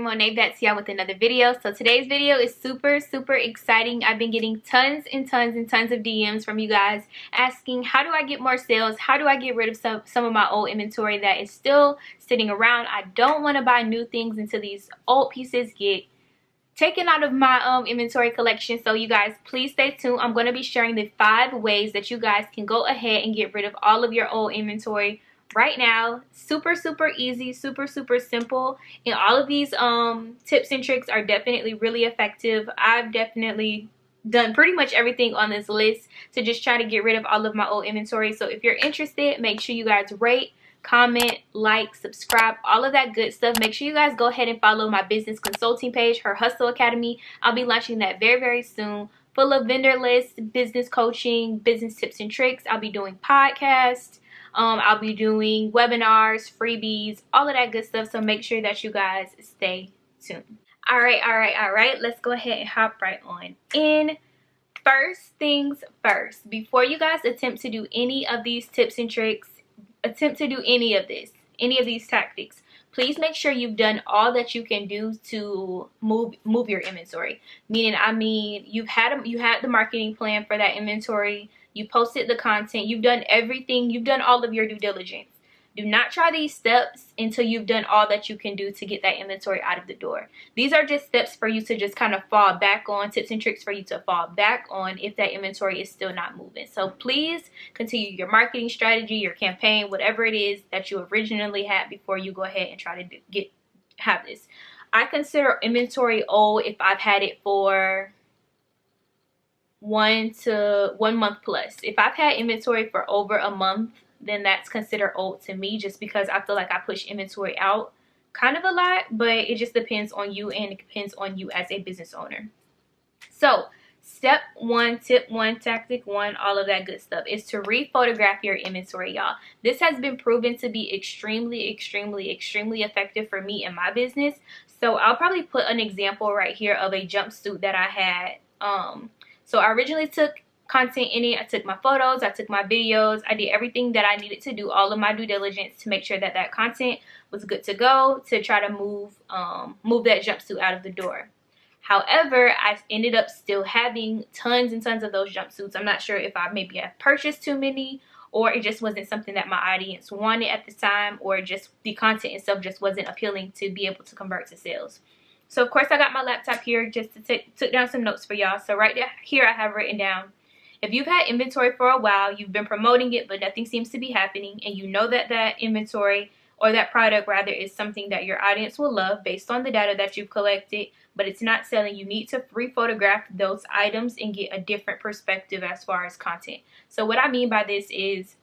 Monay, that's y'all with another video. So today's video is super exciting. I've been getting tons and tons of DMs from you guys asking, how do I get more sales? How do I get rid of some of my old inventory that is still sitting around? I don't want to buy new things until these old pieces get taken out of my inventory collection. So you guys, please stay tuned. I'm going to be sharing the 5 ways that you guys can go ahead and get rid of all of your old inventory right now. Super easy, super simple, and all of these tips and tricks are definitely really effective. I've definitely done pretty much everything on this list to just try to get rid of all of my old inventory. So if you're interested, make sure you guys rate, comment, like, subscribe, all of that good stuff. Make sure you guys go ahead and follow my business consulting page, Her Hustle Academy. I'll be launching that very soon, full of vendor lists, business coaching, business tips and tricks. I'll be doing podcasts, I'll be doing webinars, freebies, all of that good stuff. So make sure that you guys stay tuned. All right. Let's go ahead and hop right on in. First things first, before you guys attempt to do any of these tips and tricks, attempt to do any of these tactics, please make sure you've done all that you can do to move your inventory. Meaning, you had the marketing plan for that inventory, you posted the content, you've done everything, you've done all of your due diligence. Do not try these steps until you've done all that you can do to get that inventory out of the door. These are just steps for you to just kind of fall back on, tips and tricks for you to fall back on if that inventory is still not moving. So please continue your marketing strategy, your campaign, whatever it is that you originally had before you go ahead and try to have this. I consider inventory old if I've had it for 1 month plus. If I've had inventory for over a month, then that's considered old to me, just because I feel like I push inventory out kind of a lot, but it just depends on you, and it depends on you as a business owner. So step 1, tip 1, tactic 1, all of that good stuff is to rephotograph your inventory, y'all. This has been proven to be extremely effective for me and my business. So I'll probably put an example right here of a jumpsuit that I had. So I originally took content in it. I took my photos, I took my videos, I did everything that I needed to do, all of my due diligence to make sure that that content was good to go to try to move that jumpsuit out of the door. However, I ended up still having tons and tons of those jumpsuits. I'm not sure if I maybe have purchased too many, or it just wasn't something that my audience wanted at the time, or just the content itself just wasn't appealing to be able to convert to sales. So of course I got my laptop here just to took down some notes for y'all. So right here I have written down, if you've had inventory for a while, you've been promoting it, but nothing seems to be happening, and you know that that inventory, or that product rather, is something that your audience will love based on the data that you've collected, but it's not selling, you need to rephotograph those items and get a different perspective as far as content. So what I mean by this is,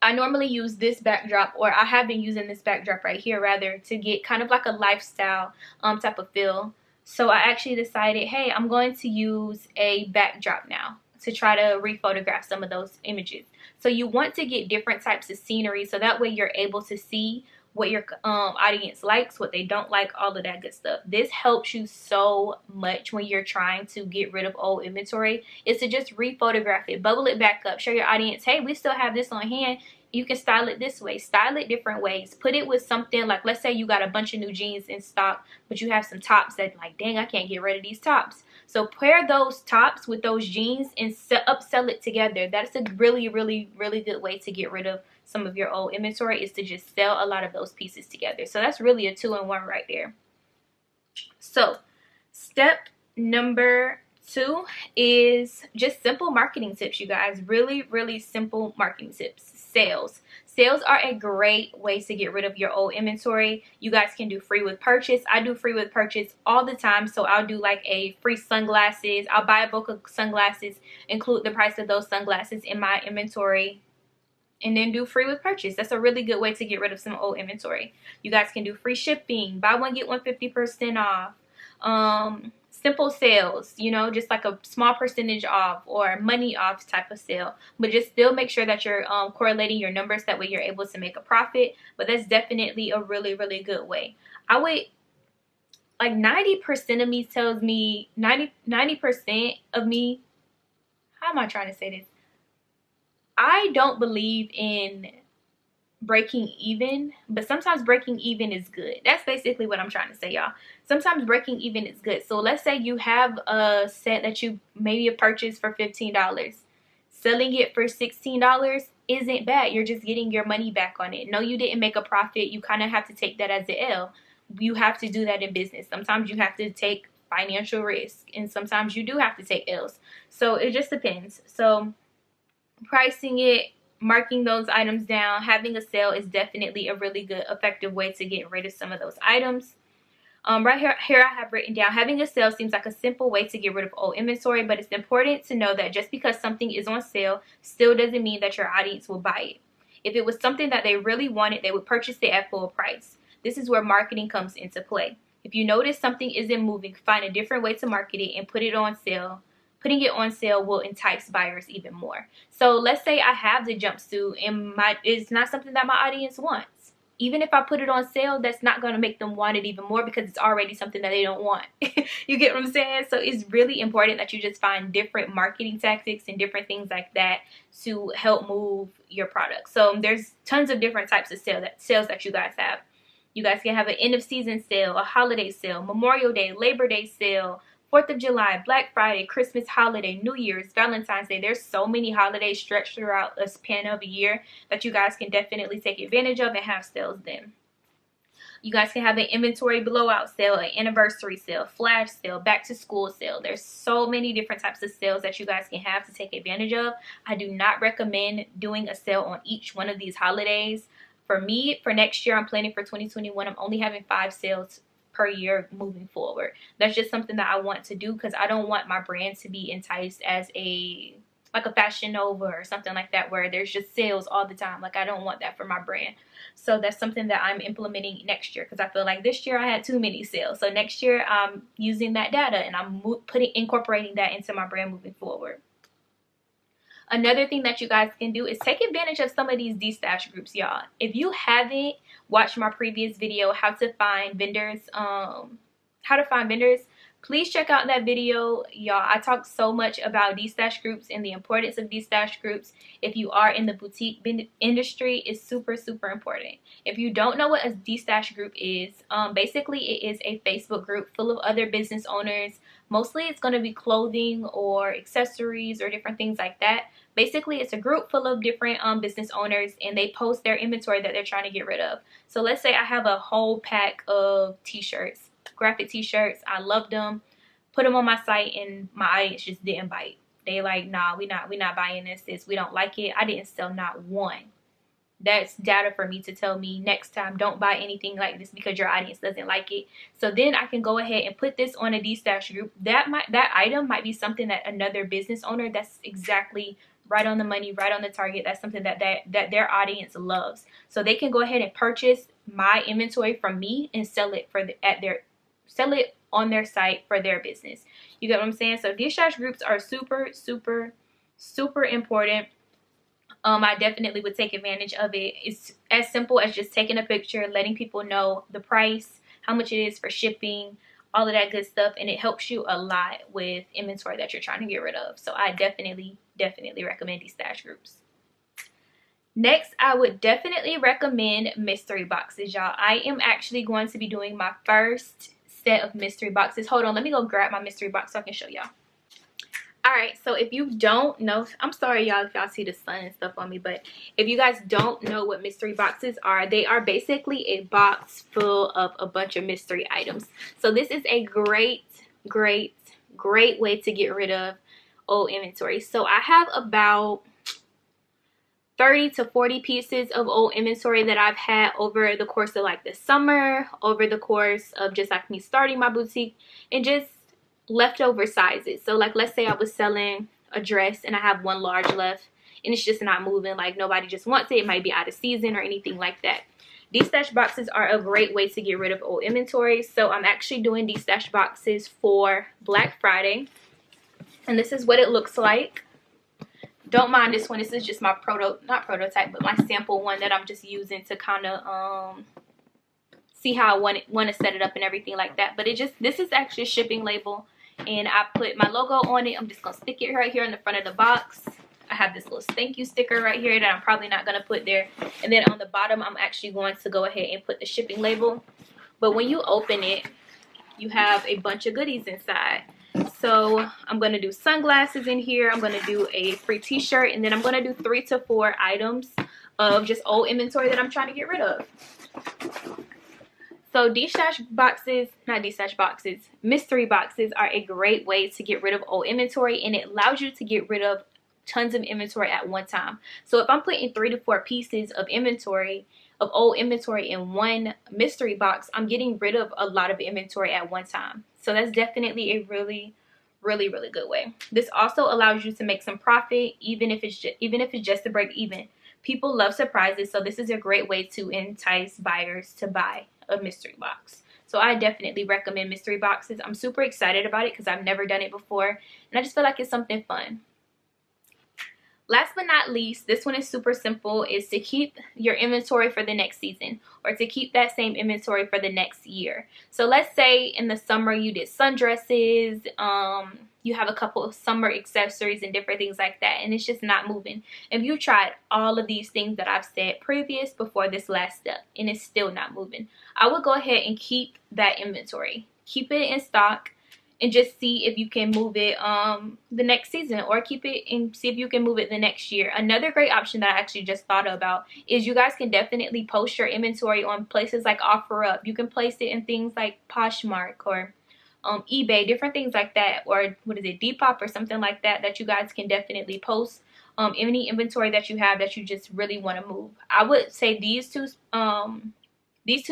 I normally use this backdrop, or I have been using this backdrop right here rather, to get kind of like a lifestyle type of feel. So I actually decided, hey, I'm going to use a backdrop now to try to rephotograph some of those images. So you want to get different types of scenery, so that way you're able to see what your audience likes, what they don't like, all of that good stuff. This helps you so much when you're trying to get rid of old inventory, is to just rephotograph it, bubble it back up, show your audience, hey, we still have this on hand. You can style it this way, style it different ways, put it with something like, let's say you got a bunch of new jeans in stock, but you have some tops that like, dang, I can't get rid of these tops. So pair those tops with those jeans and upsell it together. That's a really good way to get rid of some of your old inventory, is to just sell a lot of those pieces together. So that's really a 2-in-1 right there. So step number 2 is just simple marketing tips, you guys. Really simple marketing tips. Sales are a great way to get rid of your old inventory. You guys can do free with purchase. I do free with purchase all the time. So I'll do like a free sunglasses. I'll buy a bulk of sunglasses, include the price of those sunglasses in my inventory, and then do free with purchase. That's a really good way to get rid of some old inventory. You guys can do free shipping, buy one get one 50% off. Simple sales, you know, just like a small percentage off or money off type of sale, but just still make sure that you're correlating your numbers, that way you're able to make a profit. But that's definitely a really good way. I would, like 90% of me tells me, 90% of me, how am I trying to say this? I don't believe in breaking even, but sometimes breaking even is good. That's basically what I'm trying to say, y'all. Sometimes breaking even is good. So let's say you have a set that you maybe purchased for $15. Selling it for $16 isn't bad. You're just getting your money back on it. No, you didn't make a profit. You kind of have to take that as an L. You have to do that in business. Sometimes you have to take financial risk, and sometimes you do have to take L's. So it just depends. So pricing it, marking those items down, having a sale is definitely a really good, effective way to get rid of some of those items. Right here I have written down, having a sale seems like a simple way to get rid of old inventory, but it's important to know that just because something is on sale still doesn't mean that your audience will buy it. If it was something that they really wanted, they would purchase it at full price. This is where marketing comes into play. If you notice something isn't moving, find a different way to market it and put it on sale. Putting it on sale will entice buyers even more. So let's say I have the jumpsuit and it's not something that my audience wants. Even if I put it on sale, that's not going to make them want it even more because it's already something that they don't want. You get what I'm saying? So it's really important that you just find different marketing tactics and different things like that to help move your product. So there's tons of different types of sales that you guys have. You guys can have an end of season sale, a holiday sale, Memorial Day, Labor Day sale, 4th of July, Black Friday, Christmas holiday, New Year's, Valentine's Day. There's so many holidays stretched throughout a span of a year that you guys can definitely take advantage of and have sales then. You guys can have an inventory blowout sale, an anniversary sale, flash sale, back to school sale. There's so many different types of sales that you guys can have to take advantage of. I do not recommend doing a sale on each one of these holidays. For me, for next year, I'm planning for 2021. I'm only having 5 sales per year moving forward. That's just something that I want to do because I don't want my brand to be enticed as a Fashion Nova or something like that where there's just sales all the time. Like, I don't want that for my brand. So that's something that I'm implementing next year because I feel like this year I had too many sales. So next year I'm using that data and I'm incorporating that into my brand moving forward. Another thing that you guys can do is take advantage of some of these destash groups, y'all. If you haven't watched my previous video, how to find vendors, please check out that video, y'all. I talked so much about destash groups and the importance of destash groups. If you are in the boutique industry, it's super, super important. If you don't know what a destash group is, basically it is a Facebook group full of other business owners. Mostly it's going to be clothing or accessories or different things like that. Basically, it's a group full of different business owners, and they post their inventory that they're trying to get rid of. So let's say I have a whole pack of t-shirts, graphic t-shirts. I loved them, put them on my site, and my audience just didn't bite. They like, nah, we not buying this. We don't like it. I didn't sell not one. That's data for me to tell me next time don't buy anything like this because your audience doesn't like it. So then I can go ahead and put this on a destash group. That item might be something that another business owner that's exactly right on the money, right on the target. That's something that their audience loves. So they can go ahead and purchase my inventory from me and sell it sell it on their site for their business. You get what I'm saying? So destash groups are super, super, super important. I definitely would take advantage of it. It's as simple as just taking a picture, letting people know the price, how much it is for shipping, all of that good stuff, and it helps you a lot with inventory that you're trying to get rid of. So I definitely recommend these stash groups. Next, I would definitely recommend mystery boxes, y'all. I am actually going to be doing my first set of mystery boxes. Hold on, let me go grab my mystery box so I can show y'all. Alright, so if you don't know, I'm sorry y'all if y'all see the sun and stuff on me, but if you guys don't know what mystery boxes are, they are basically a box full of a bunch of mystery items. So this is a great way to get rid of old inventory. So I have about 30 to 40 pieces of old inventory that I've had over the course of like the summer, over the course of just like me starting my boutique, and just leftover sizes. So like, let's say I was selling a dress and I have one large left and it's just not moving, like nobody just wants it, it might be out of season or anything like that. These stash boxes are a great way to get rid of old inventory. So I'm actually doing these stash boxes for Black Friday, and this is what it looks like. Don't mind this one. This is just my not prototype, but my sample one that I'm just using to kind of see how I want to set it up and everything like that. But this is actually a shipping label, and I put my logo on it. I'm just gonna stick it right here in the front of the box. I have this little thank you sticker right here that I'm probably not going to put there. And then on the bottom, I'm actually going to go ahead and put the shipping label. But when you open it, you have a bunch of goodies inside. So I'm going to do sunglasses in here. I'm going to do a free t-shirt. And then I'm going to do 3 to 4 items of just old inventory that I'm trying to get rid of. So mystery boxes are a great way to get rid of old inventory, and it allows you to get rid of tons of inventory at one time. So if I'm putting 3 to 4 pieces of inventory, of old inventory in one mystery box, I'm getting rid of a lot of inventory at one time. So that's definitely a really good way. This also allows you to make some profit, even if it's just to break even. People love surprises, so this is a great way to entice buyers to buy a mystery box. So I definitely recommend mystery boxes. I'm super excited about it because I've never done it before, and I just feel like it's something fun. Last but not least, this one is super simple, is to keep your inventory for the next season, or to keep that same inventory for the next year. So let's say in the summer you did sundresses, you have a couple of summer accessories and different things like that, and it's just not moving. If you tried all of these things that I've said before this last step and it's still not moving, I would go ahead and keep that inventory. Keep it in stock and just see if you can move it the next season, or keep it and see if you can move it the next year. Another great option that I actually just thought about is you guys can definitely post your inventory on places like OfferUp. You can place it in things like Poshmark or eBay, different things like that, or what is it, Depop or something like that, that you guys can definitely post any inventory that you have that you just really want to move. I would say these two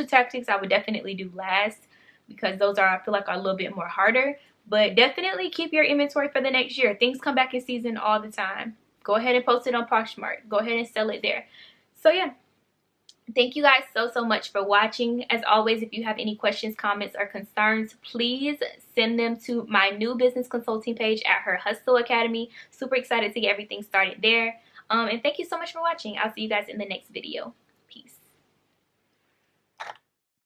tactics I would definitely do last, because those are, I feel like, are a little bit more harder. But definitely keep your inventory for the next year. Things come back in season all the time. Go ahead and post it on Poshmark. Go ahead and sell it there. So yeah, thank you guys so much for watching. As always, if you have any questions, comments, or concerns, please send them to my new business consulting page at Her Hustle Academy. Super excited to get everything started there. And thank you so much for watching. I'll see you guys in the next video.